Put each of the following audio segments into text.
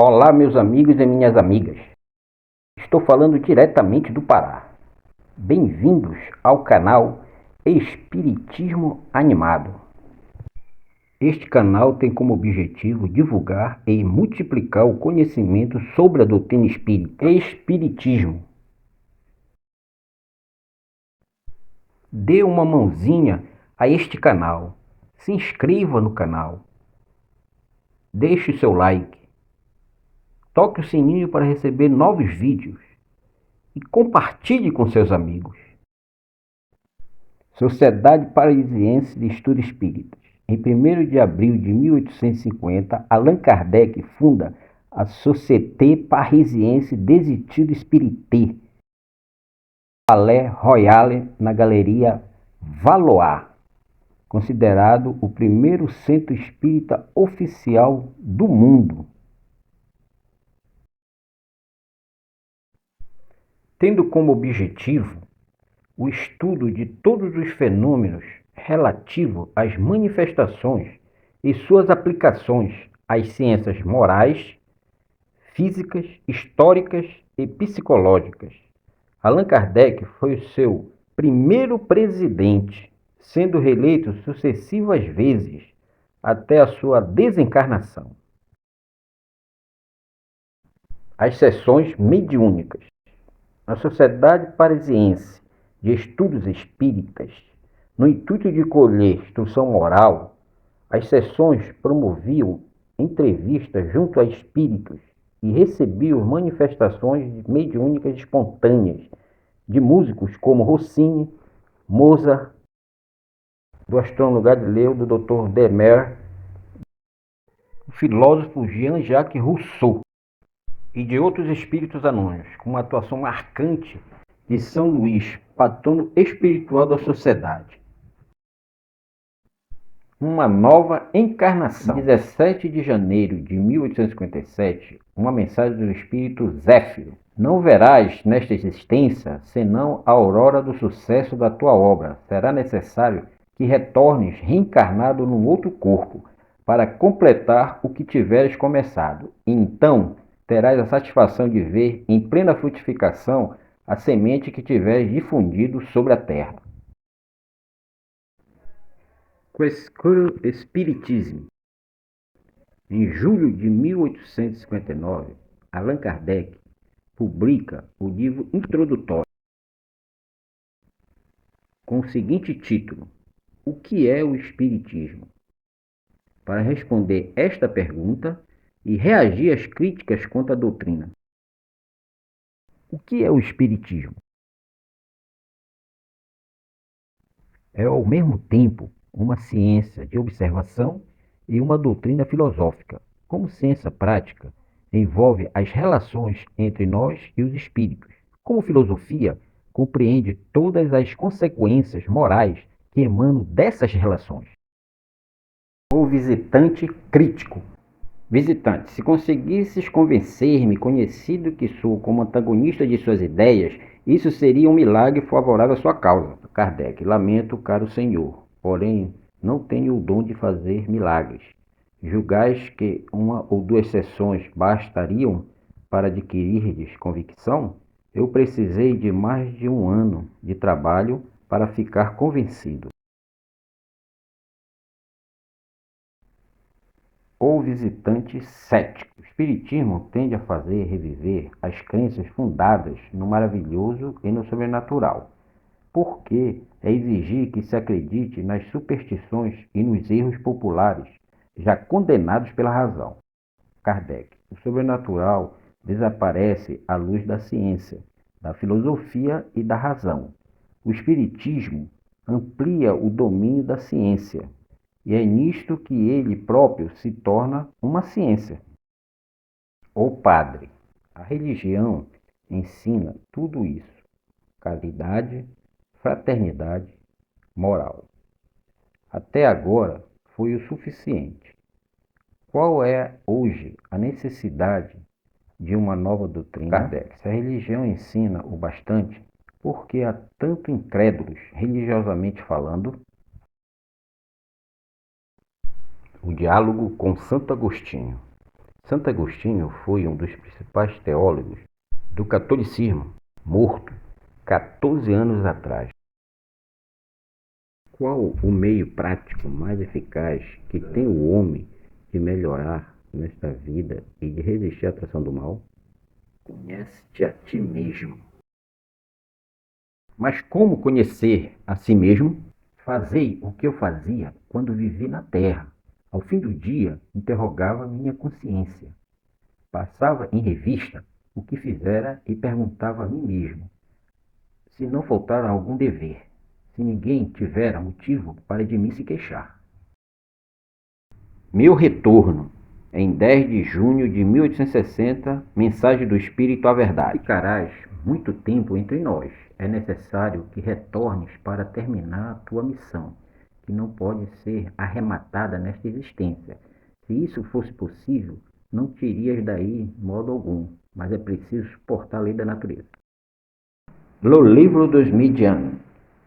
Olá, meus amigos e minhas amigas. Estou falando diretamente do Pará. Bem-vindos ao canal Espiritismo Animado. Este canal tem como objetivo divulgar e multiplicar o conhecimento sobre a doutrina espírita e espiritismo. Dê uma mãozinha a este canal. Se inscreva no canal. Deixe seu like. Toque o sininho para receber novos vídeos. E compartilhe com seus amigos. Sociedade Parisiense de Estudos Espíritas. Em 1º de abril de 1850, Allan Kardec funda a Société Parisiense des Études Spirites, Palais Royal, na Galeria Valois, considerado o primeiro centro espírita oficial do mundo. Tendo como objetivo o estudo de todos os fenômenos relativos às manifestações e suas aplicações às ciências morais, físicas, históricas e psicológicas. Allan Kardec foi o seu primeiro presidente, sendo reeleito sucessivas vezes até a sua desencarnação. As sessões mediúnicas. A Sociedade Parisiense de Estudos Espíritas, no intuito de colher instrução moral, as sessões promoviam entrevistas junto a espíritos e recebiam manifestações mediúnicas espontâneas de músicos como Rossini, Mozart, do astrônomo Galileu, do Dr. Demer, do filósofo Jean-Jacques Rousseau e de outros espíritos anônimos, com uma atuação marcante de São Luís, patrono espiritual da sociedade. Uma nova encarnação. 17 de janeiro de 1857, uma mensagem do espírito Zéfiro. Não verás nesta existência senão a aurora do sucesso da tua obra. Será necessário que retornes reencarnado num outro corpo, para completar o que tiveres começado. Então terás a satisfação de ver em plena frutificação a semente que tiveres difundido sobre a terra. Quaescure Spiritism. Em julho de 1859, Allan Kardec publica o livro introdutório com o seguinte título: O que é o Espiritismo? Para responder esta pergunta e reagir às críticas contra a doutrina. O que é o Espiritismo? É ao mesmo tempo uma ciência de observação e uma doutrina filosófica. Como ciência prática, envolve as relações entre nós e os espíritos. Como filosofia, compreende todas as consequências morais que emanam dessas relações. O visitante crítico. Visitante, se conseguisses convencer-me, conhecido que sou, como antagonista de suas ideias, isso seria um milagre favorável à sua causa. Kardec, lamento, caro senhor, porém não tenho o dom de fazer milagres. Julgais que uma ou duas sessões bastariam para adquirirdes convicção? Eu precisei de mais de 1 ano de trabalho para ficar convencido. O visitante cético. O Espiritismo tende a fazer reviver as crenças fundadas no maravilhoso e no sobrenatural, porque é exigir que se acredite nas superstições e nos erros populares, já condenados pela razão. Kardec. O sobrenatural desaparece à luz da ciência, da filosofia e da razão. O Espiritismo amplia o domínio da ciência, e é nisto que ele próprio se torna uma ciência. O padre. A religião ensina tudo isso: caridade, fraternidade, moral. Até agora foi o suficiente. Qual é hoje a necessidade de uma nova doutrina? Kardec. Se a religião ensina o bastante, por que há tanto incrédulos, religiosamente falando? O diálogo com Santo Agostinho. Santo Agostinho foi um dos principais teólogos do catolicismo, morto 14 anos atrás. Qual o meio prático mais eficaz que tem o homem de melhorar nesta vida e de resistir à atração do mal? Conhece-te a ti mesmo. Mas como conhecer a si mesmo? Fazei o que eu fazia quando vivi na terra. Ao fim do dia, interrogava minha consciência. Passava em revista o que fizera e perguntava a mim mesmo se não faltara algum dever, se ninguém tivera motivo para de mim se queixar. Meu retorno, em 10 de junho de 1860, mensagem do Espírito à Verdade. Ficarás muito tempo entre nós. É necessário que retornes para terminar a tua missão, que não pode ser arrematada nesta existência. Se isso fosse possível, não te irias daí modo algum, mas é preciso suportar a lei da natureza. No livro dos Médiuns,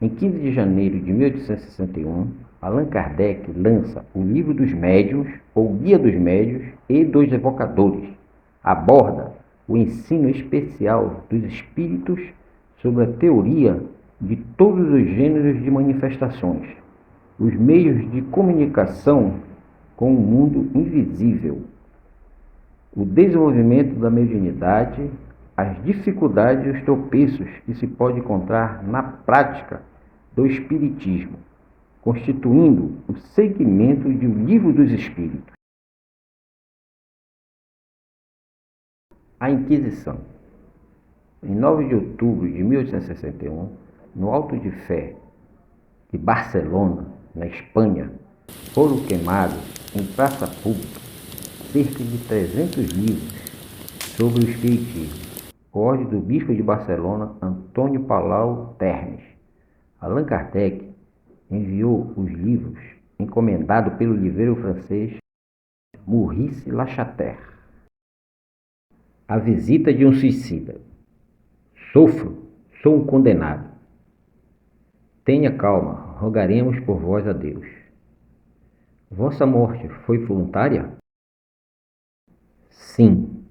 em 15 de janeiro de 1861, Allan Kardec lança o Livro dos Médiuns, ou Guia dos Médiuns e dos Evocadores. Aborda o ensino especial dos espíritos sobre a teoria de todos os gêneros de manifestações, os meios de comunicação com o mundo invisível, o desenvolvimento da mediunidade, as dificuldades e os tropeços que se pode encontrar na prática do Espiritismo, constituindo o segmento de O Livro dos Espíritos. A Inquisição. Em 9 de outubro de 1861, no Auto de Fé de Barcelona, na Espanha, foram queimados em praça pública cerca de 300 livros sobre o Espiritismo, por ordem do bispo de Barcelona, Antônio Palau Termes. Allan Kardec enviou os livros encomendado pelo livreiro francês Maurice Lachater. A visita de um suicida. Sofro, sou um condenado. Tenha calma, rogaremos por vós a Deus. Vossa morte foi voluntária? Sim.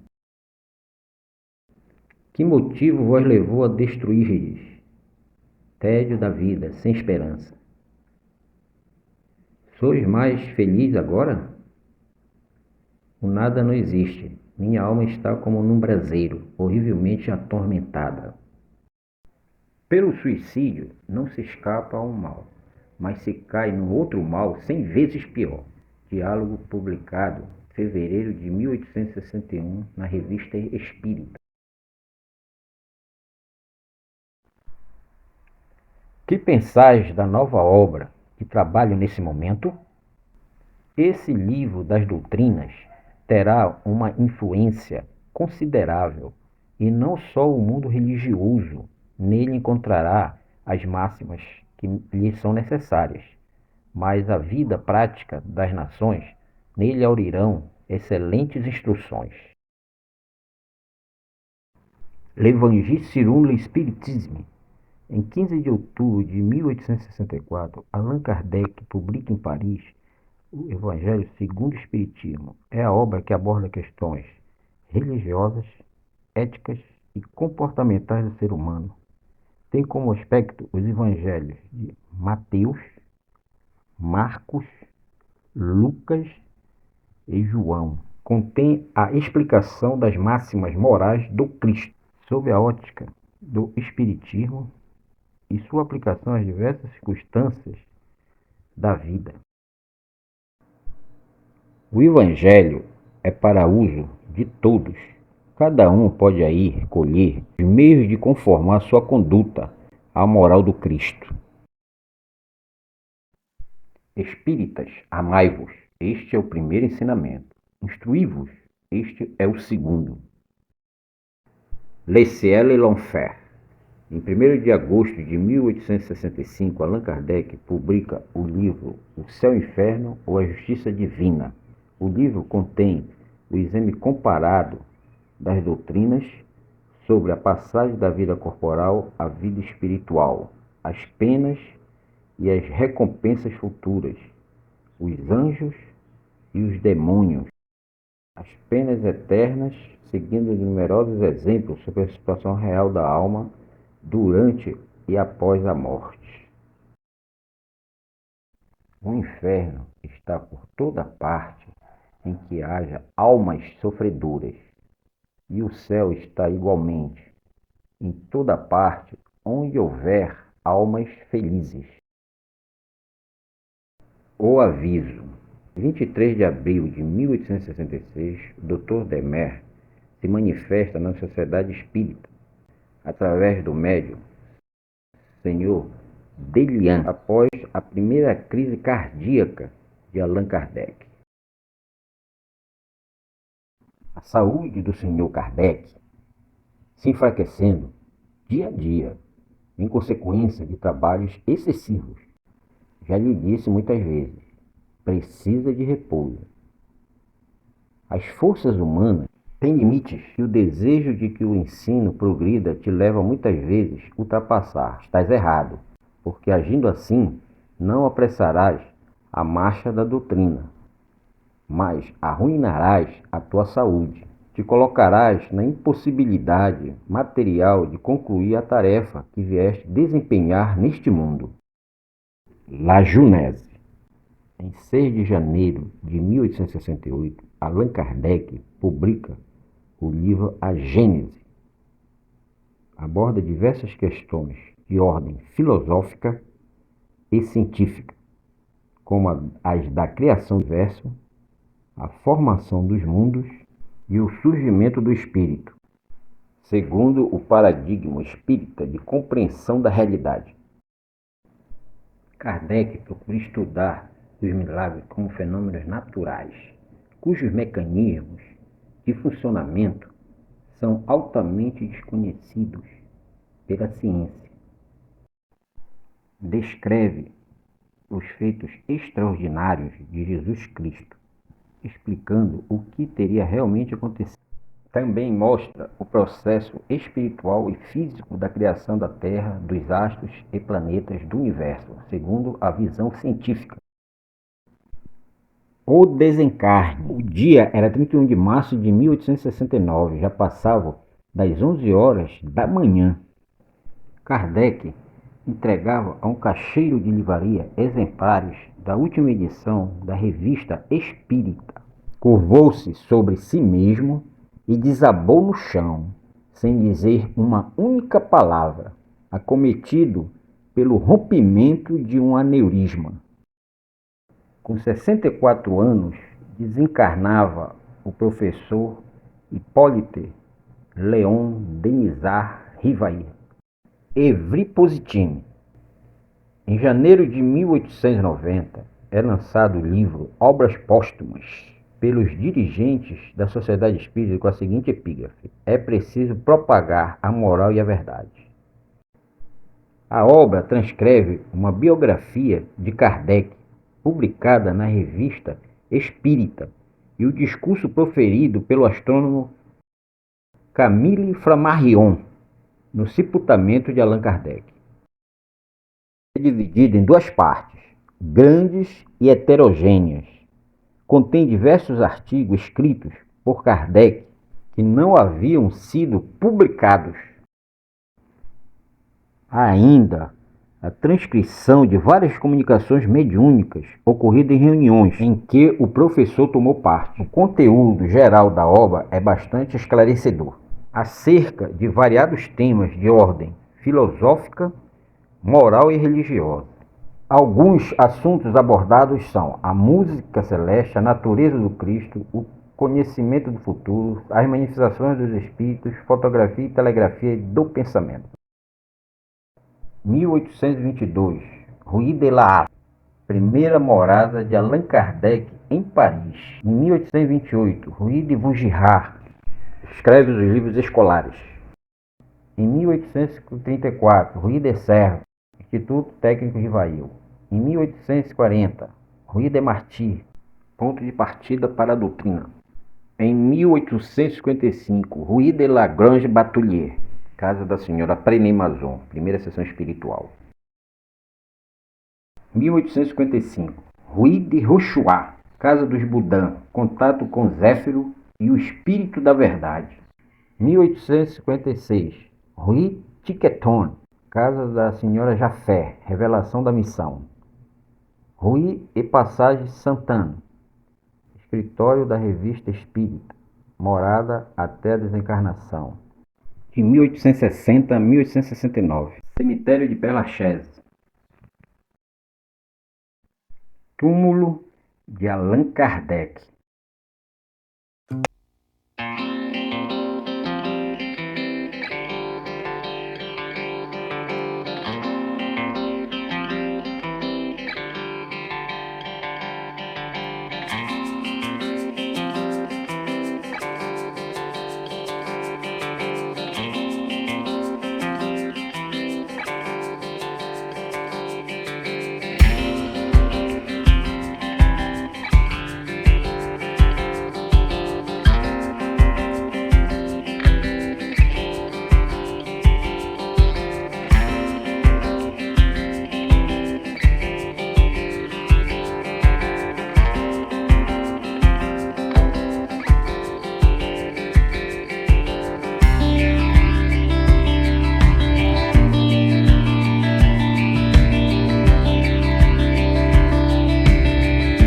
Que motivo vos levou a destruir-vos? Tédio da vida, sem esperança. Sois mais feliz agora? O nada não existe. Minha alma está como num braseiro, horrivelmente atormentada. Pelo suicídio não se escapa a um mal, mas se cai num outro mal 100 vezes pior. Diálogo publicado em fevereiro de 1861 na Revista Espírita. Que pensais da nova obra que trabalho nesse momento? Esse livro das doutrinas terá uma influência considerável, e não só o mundo religioso nele encontrará as máximas que lhe são necessárias, mas a vida prática das nações nele aurirão excelentes instruções. L'Évangile selon l'Espiritisme. Em 15 de outubro de 1864, Allan Kardec publica em Paris o Evangelho segundo o Espiritismo. É a obra que aborda questões religiosas, éticas e comportamentais do ser humano. Tem como aspecto os evangelhos de Mateus, Marcos, Lucas e João. Contém a explicação das máximas morais do Cristo, sob a ótica do Espiritismo e sua aplicação às diversas circunstâncias da vida. O Evangelho é para uso de todos. Cada um pode aí colher os meios de conformar sua conduta à moral do Cristo. Espíritas, amai-vos. Este é o primeiro ensinamento. Instruí-vos. Este é o segundo. Le ciel et l'enfer. Em 1º de agosto de 1865, Allan Kardec publica o livro O Céu e o Inferno ou a Justiça Divina. O livro contém o exame comparado das doutrinas sobre a passagem da vida corporal à vida espiritual, as penas e as recompensas futuras, os anjos e os demônios, as penas eternas, seguindo numerosos exemplos sobre a situação real da alma durante e após a morte. O inferno está por toda parte em que haja almas sofredoras, e o céu está igualmente em toda parte onde houver almas felizes. O aviso. 23 de abril de 1866, o Dr. Demer se manifesta na Sociedade Espírita através do médium Sr. Delian, após a primeira crise cardíaca de Allan Kardec. A saúde do Sr. Kardec se enfraquecendo dia a dia, em consequência de trabalhos excessivos. Já lhe disse muitas vezes, precisa de repouso. As forças humanas têm limites e o desejo de que o ensino progrida te leva muitas vezes a ultrapassar. Estás errado, porque agindo assim não apressarás a marcha da doutrina, mas arruinarás a tua saúde. Te colocarás na impossibilidade material de concluir a tarefa que vieste desempenhar neste mundo. La Junese. Em 6 de janeiro de 1868, Allan Kardec publica o livro A Gênese. Aborda diversas questões de ordem filosófica e científica, como as da criação do universo, a formação dos mundos e o surgimento do espírito, segundo o paradigma espírita de compreensão da realidade. Kardec procura estudar os milagres como fenômenos naturais, cujos mecanismos de funcionamento são altamente desconhecidos pela ciência. Descreve os feitos extraordinários de Jesus Cristo, explicando o que teria realmente acontecido. Também mostra o processo espiritual e físico da criação da Terra, dos astros e planetas do universo, segundo a visão científica. O desencarne. O dia era 31 de março de 1869, já passava das 11 horas da manhã. Kardec entregava a um caixeiro de livraria exemplares da última edição da Revista Espírita. Curvou-se sobre si mesmo e desabou no chão, sem dizer uma única palavra, acometido pelo rompimento de um aneurisma. Com 64 anos, desencarnava o professor Hippolyte Léon Denisard Rivail, Evry-Positine. Em janeiro de 1890, é lançado o livro Obras Póstumas, pelos dirigentes da Sociedade Espírita com a seguinte epígrafe: é preciso propagar a moral e a verdade. A obra transcreve uma biografia de Kardec, publicada na Revista Espírita, e o discurso proferido pelo astrônomo Camille Flammarion no sepultamento de Allan Kardec. É dividido em duas partes, grandes e heterogêneas. Contém diversos artigos escritos por Kardec que não haviam sido publicados. Há ainda a transcrição de várias comunicações mediúnicas ocorridas em reuniões em que o professor tomou parte. O conteúdo geral da obra é bastante esclarecedor, acerca de variados temas de ordem filosófica, moral e religiosa. Alguns assuntos abordados são a música celeste, a natureza do Cristo, o conhecimento do futuro, as manifestações dos espíritos, fotografia e telegrafia do pensamento. 1822, Rue de la Harpe, primeira morada de Allan Kardec em Paris. Em 1828, Rue de Vaugirard, escreve os livros escolares. Em 1834, Rue de Serre, Instituto Técnico Rivail. Em 1840, Rue de Marty, ponto de partida para a doutrina. Em 1855, Rue de la Grange Batelier, casa da senhora Prenée Mazon, primeira sessão espiritual. 1855, Rue de Rochois, casa dos Boudin, contato com Zéfiro e o Espírito da Verdade. 1856, Rue Tiqueton, Casa da Senhora Jafé, Revelação da Missão. Rue e Passage Sainte-Anne, Escritório da Revista Espírita, morada até a desencarnação. De 1860 a 1869, Cemitério de Père-Lachaise. Túmulo de Allan Kardec,